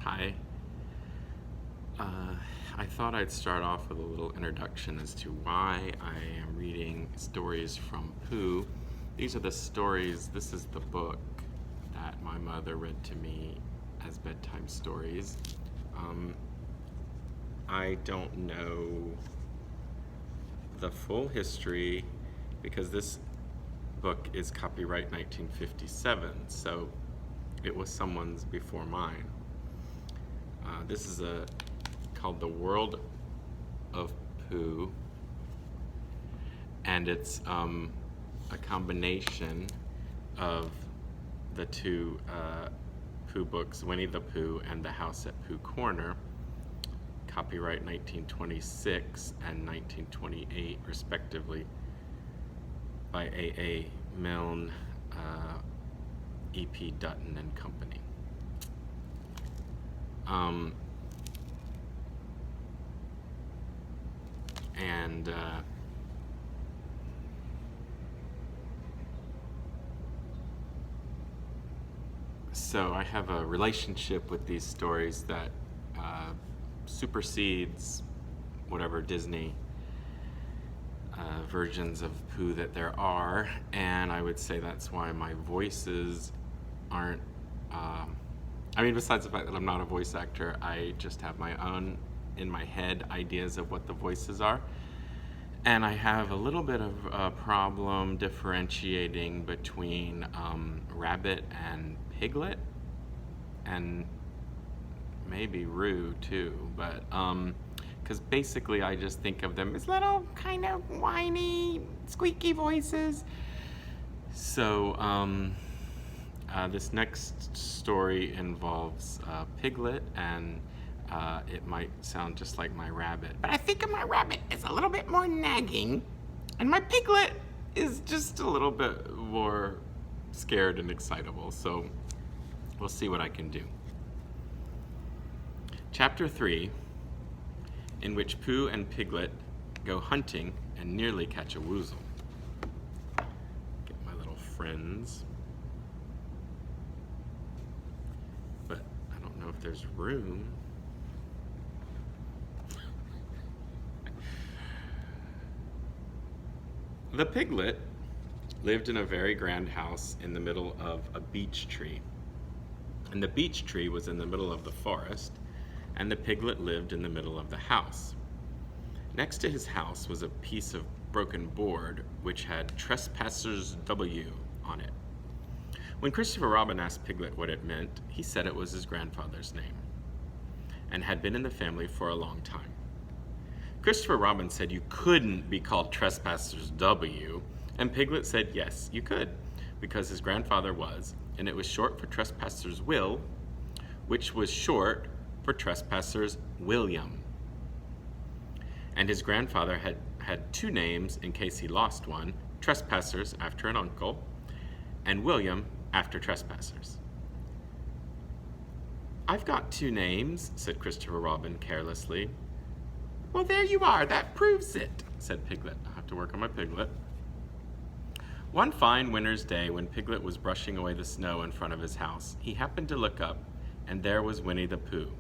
Hi. I thought I'd start off with a little introduction as to why I am reading stories from Pooh. These are the stories, this is the book that my mother read to me as bedtime stories. I don't know the full history because this book is copyright 1957, so it was someone's before mine. This is called The World of Pooh, and it's a combination of the two Pooh books, Winnie the Pooh and The House at Pooh Corner, copyright 1926 and 1928 respectively, by A.A. Milne, E.P. Dutton and Company. So I have a relationship with these stories that supersedes whatever Disney versions of Pooh that there are, and I would say that's why my voices aren't, besides the fact that I'm not a voice actor, I just have my own, in my head, ideas of what the voices are. And I have a little bit of a problem differentiating between Rabbit and Piglet, and maybe Roo too, but because basically I just think of them as little kind of whiny, squeaky voices. So this next story involves Piglet, and it might sound just like my rabbit, but I think my rabbit is a little bit more nagging, and my Piglet is just a little bit more scared and excitable, so we'll see what I can do. Chapter 3, in which Pooh and Piglet go hunting and nearly catch a woozle. Get my little friends. But I don't know if there's room. The Piglet lived in a very grand house in the middle of a beech tree. And the beech tree was in the middle of the forest, and the Piglet lived in the middle of the house. Next to his house was a piece of broken board which had Trespassers W on it. When Christopher Robin asked Piglet what it meant, he said it was his grandfather's name and had been in the family for a long time. Christopher Robin said you couldn't be called Trespassers W, and Piglet said yes, you could, because his grandfather was, and it was short for Trespassers Will, which was short for Trespassers William. And his grandfather had two names in case he lost one, Trespassers after an uncle, and William after Trespassers. I've got two names, said Christopher Robin carelessly. Well, there you are, that proves it, said Piglet. I'll have to work on my Piglet. One fine winter's day, when Piglet was brushing away the snow in front of his house, he happened to look up, and there was Winnie the Pooh.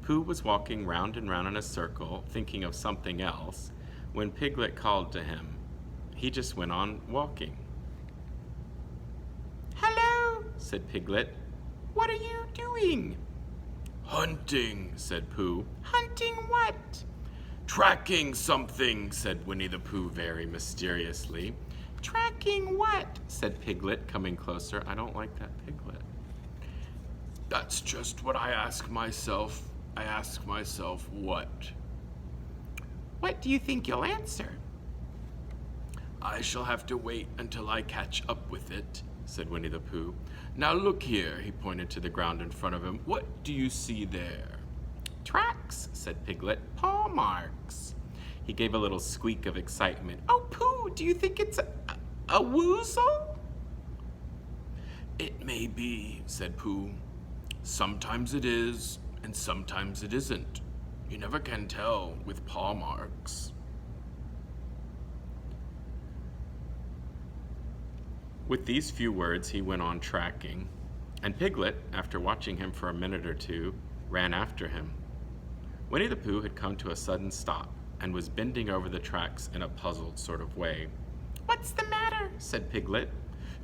Pooh was walking round and round in a circle, thinking of something else, when Piglet called to him. He just went on walking. Hello, said Piglet. What are you doing? Hunting, said Pooh. Hunting what? Tracking something, said Winnie the Pooh very mysteriously. Tracking what? Said Piglet, coming closer. I don't like that Piglet. That's just what I ask myself. I ask myself what? What do you think you'll answer? I shall have to wait until I catch up with it, said Winnie the Pooh. Now look here, he pointed to the ground in front of him. What do you see there? Tracks, said Piglet. Paw marks. He gave a little squeak of excitement. Oh, Pooh, do you think it's a woozle? It may be, said Pooh. Sometimes it is, and sometimes it isn't. You never can tell with paw marks. With these few words, he went on tracking, And Piglet, after watching him for a minute or two, ran after him. Winnie the Pooh had come to a sudden stop and was bending over the tracks in a puzzled sort of way. "What's the matter?" said Piglet.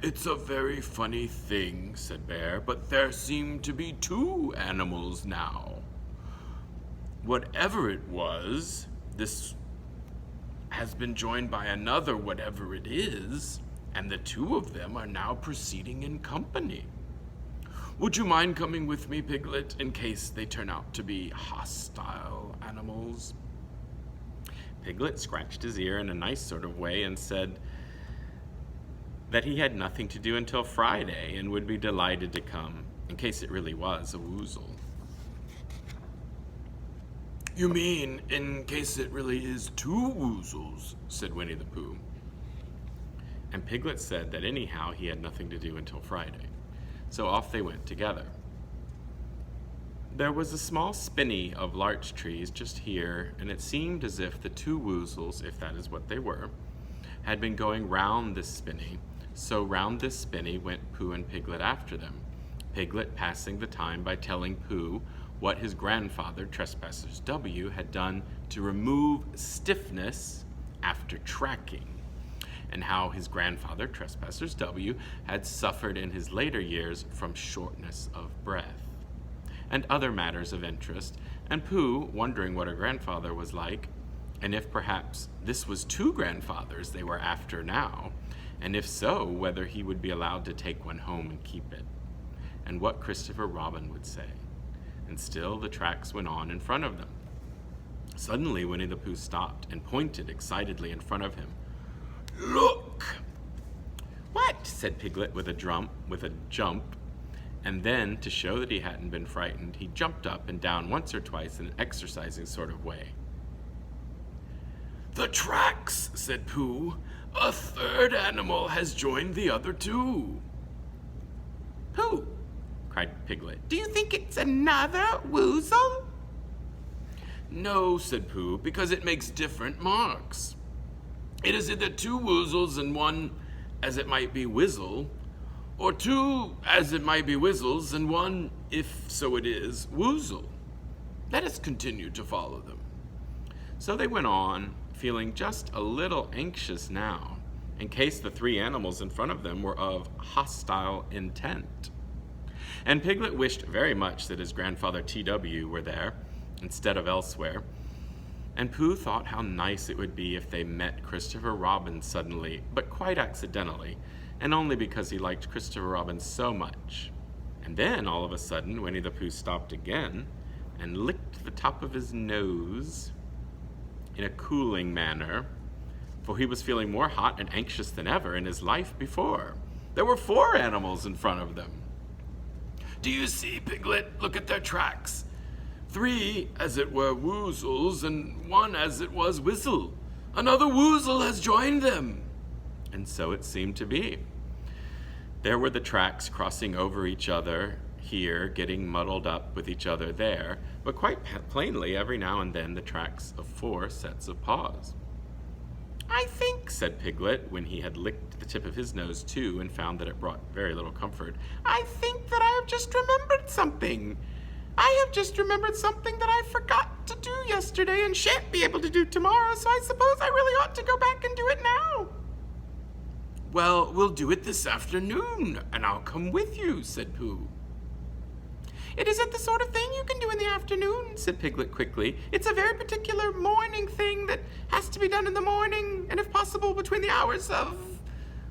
"It's a very funny thing," said Bear, "but there seem to be two animals now. Whatever it was, this has been joined by another whatever it is, and the two of them are now proceeding in company. Would you mind coming with me, Piglet, in case they turn out to be hostile animals?" Piglet scratched his ear in a nice sort of way and said that he had nothing to do until Friday and would be delighted to come, in case it really was a woozle. "You mean in case it really is two woozles?" said Winnie the Pooh. And Piglet said that anyhow he had nothing to do until Friday. So off they went together. There was a small spinney of larch trees just here, and it seemed as if the two woozles, if that is what they were, had been going round this spinney. So round this spinney went Pooh and Piglet after them, Piglet passing the time by telling Pooh what his grandfather, Trespassers W, had done to remove stiffness after tracking, and how his grandfather, Trespassers W, had suffered in his later years from shortness of breath, and other matters of interest, and Pooh wondering what a grandfather was like, and if perhaps this was two grandfathers they were after now, and if so, whether he would be allowed to take one home and keep it, and what Christopher Robin would say. And still the tracks went on in front of them. Suddenly Winnie the Pooh stopped and pointed excitedly in front of him. "Look!" "What?" said Piglet with a jump, and then, to show that he hadn't been frightened, he jumped up and down once or twice in an exercising sort of way. "The tracks," said Pooh. "A third animal has joined the other two." "Pooh," cried Piglet, "do you think it's another woozle?" "No," said Pooh, "because it makes different marks. It is either two woozles and one, as it might be, whizzle, or two, as it might be, whizzles, and one, if so it is, woozle. Let us continue to follow them." So they went on, feeling just a little anxious now, in case the three animals in front of them were of hostile intent. And Piglet wished very much that his grandfather T.W. were there, instead of elsewhere. And Pooh thought how nice it would be if they met Christopher Robin suddenly, but quite accidentally, and only because he liked Christopher Robin so much. And then, all of a sudden, Winnie the Pooh stopped again and licked the top of his nose in a cooling manner, for he was feeling more hot and anxious than ever in his life before. There were 4 animals in front of them. "Do you see, Piglet? Look at their tracks. 3, as it were, woozles, and 1 as it was whistle. Another woozle has joined them." And so it seemed to be. There were the tracks crossing over each other here, getting muddled up with each other there, but quite plainly every now and then the tracks of 4 sets of paws. "I think," said Piglet, when he had licked the tip of his nose too and found that it brought very little comfort, "I think that I have just remembered something. I have just remembered something that I forgot to do yesterday and shan't be able to do tomorrow, so I suppose I really ought to go back and do it now." "Well, we'll do it this afternoon, and I'll come with you," said Pooh. "It isn't the sort of thing you can do in the afternoon," said Piglet quickly. "It's a very particular morning thing that has to be done in the morning, and if possible between the hours of...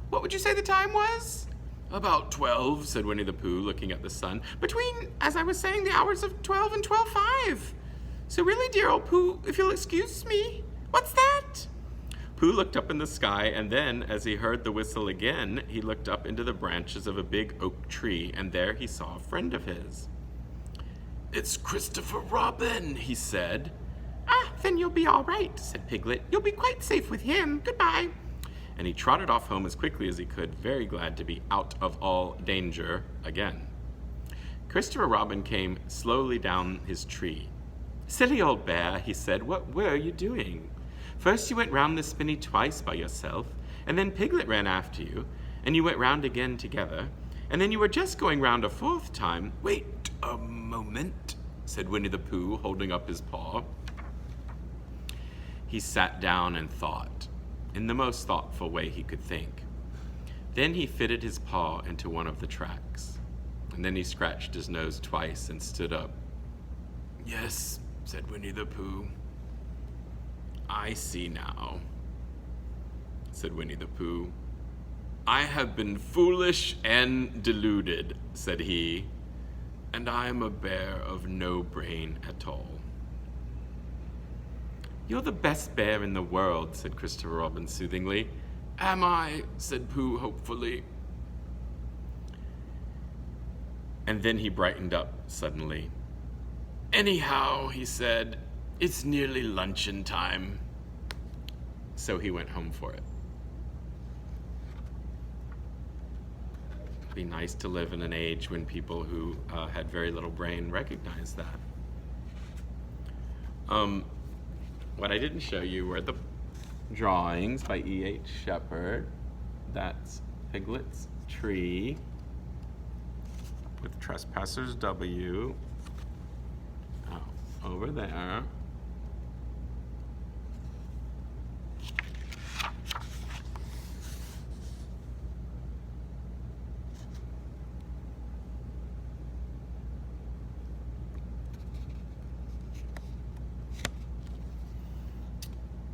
what would you say the time was?" "About 12, said Winnie the Pooh, looking at the sun. "Between, as I was saying, the hours of 12 and 12:05. So really, dear old Pooh, if you'll excuse me... What's that?" Pooh looked up in the sky, and then, as he heard the whistle again, he looked up into the branches of a big oak tree, and there he saw a friend of his. "It's Christopher Robin," he said. "Ah, then you'll be all right," said Piglet. "You'll be quite safe with him. Goodbye." And he trotted off home as quickly as he could, very glad to be out of all danger again. Christopher Robin came slowly down his tree. "Silly old bear," he said, "what were you doing? First you went round the spinney twice by yourself, and then Piglet ran after you, and you went round again together, And then you were just going round a fourth time. Wait a moment, said Winnie the Pooh, holding up his paw. He sat down and thought, in the most thoughtful way he could think. Then he fitted his paw into one of the tracks. And then he scratched his nose twice and stood up. Yes, said Winnie the Pooh. I see now, said Winnie the Pooh. I have been foolish and deluded, said he, and I am a bear of no brain at all. You're the best bear in the world, said Christopher Robin soothingly. Am I? Said Pooh hopefully. And then he brightened up suddenly. Anyhow, he said, it's nearly luncheon time. So he went home for it. It'd be nice to live in an age when people who had very little brain recognized that. What I didn't show you were the drawings by E.H. Shepard. That's Piglet's Tree with Trespassers W. Over there.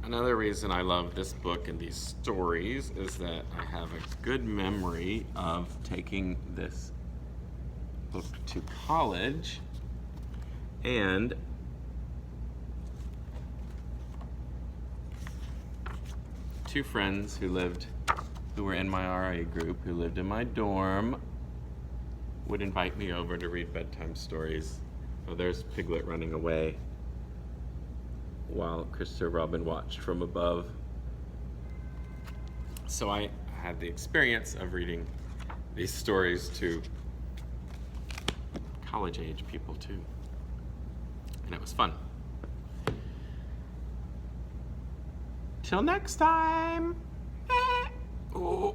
Another reason I love this book and these stories is that I have a good memory of taking this book to college, and two friends who were in my RA group, who lived in my dorm, would invite me over to read bedtime stories. Oh, there's Piglet running away while Christopher Robin watched from above. So I had the experience of reading these stories to college-age people too, and it was fun. Till next time. Oh.